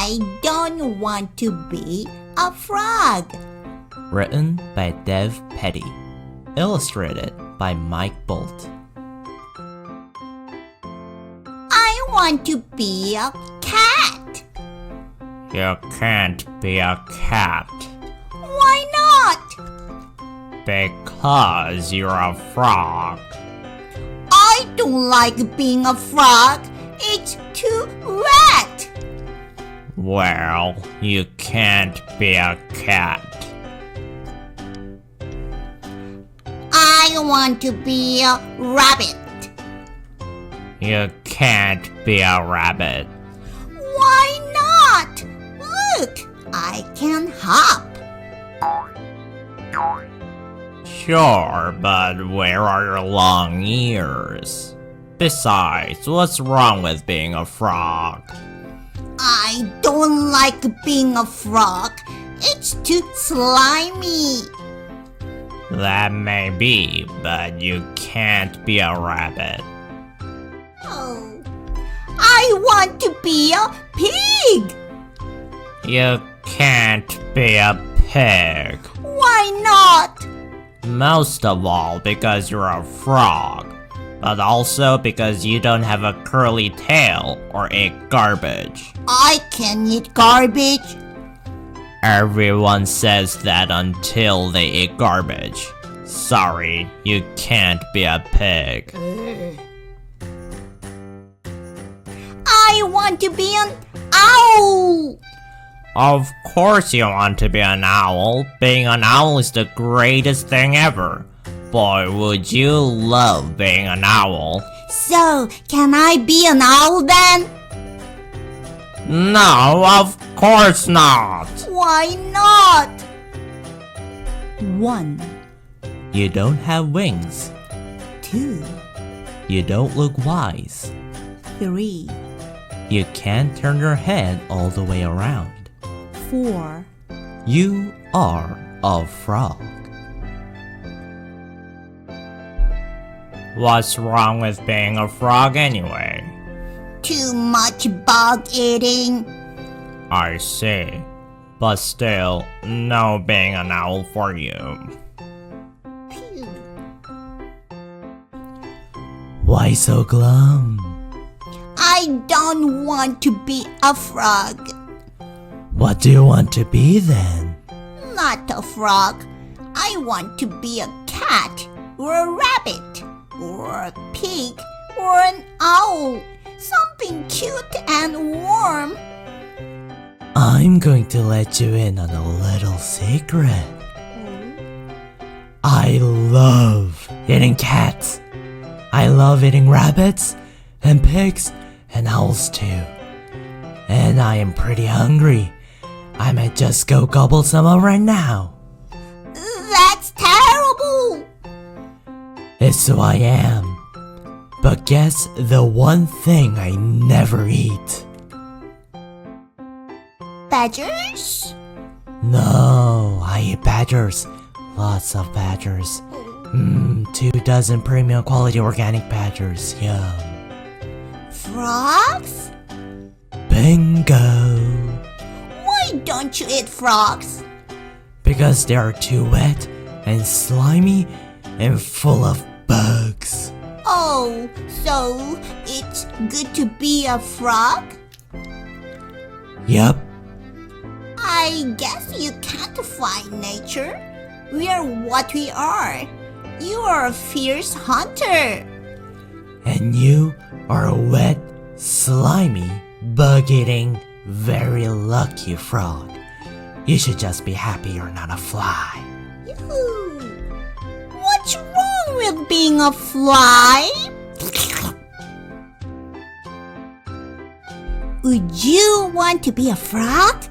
I don't want to be a frog. Written by Dev Petty. Illustrated by Mike Bolt. I want to be a cat. You can't be a cat. Why not? Because you're a frog. I don't like being a frog. It's too wet. Well, you can't be a cat. I want to be a rabbit. You can't be a rabbit. Why not? Look, I can hop. Sure, but where are your long ears? Besides, what's wrong with being a frog? I don't like being a frog. It's too slimy. That may be, but you can't be a rabbit. Oh, I want to be a pig. You can't be a pig. Why not? Most of all because you're a frog, but also because you don't have a curly tail or eat garbage. I can eat garbage. Everyone says that until they eat garbage. Sorry, you can't be a pig. I want to be an owl. Of course you want to be an owl. Being an owl is the greatest thing ever. Boy, would you love being an owl. So, can I be an owl then? No, of course not. Why not? 1, You don't have wings. 2, You don't look wise. 3, You can't turn your head all the way around. 4. You are a frog. What's wrong with being a frog anyway? Too much bug eating. I see. But still, no being an owl for you. Phew. Why so glum? I don't want to be a frog. What do you want to be then? Not a frog. I want to be a cat or a rabbit or a pig or an owl. Something cute and warm. I'm going to let you in on a little secret. I love eating cats. I love eating rabbits and pigs and owls too. And I am pretty hungry. I might just go gobble some up right now. That's terrible. It's who I am. But guess the one thing I never eat. Badgers? No, I eat badgers. Lots of badgers. 2 dozen premium quality organic badgers. Yum. Frogs? Bingo! Why don't you eat frogs? Because they are too wet and slimy and full of bugs. Oh, so it's good to be a frog? Yup. I guess you can't fight nature. We are what we are. You are a fierce hunter. And you are a wet, slimy, bug-eating, very lucky frog. You should just be happy you're not a fly. Yoo-hoo. What's wrong with being a fly? Would you want to be a frog?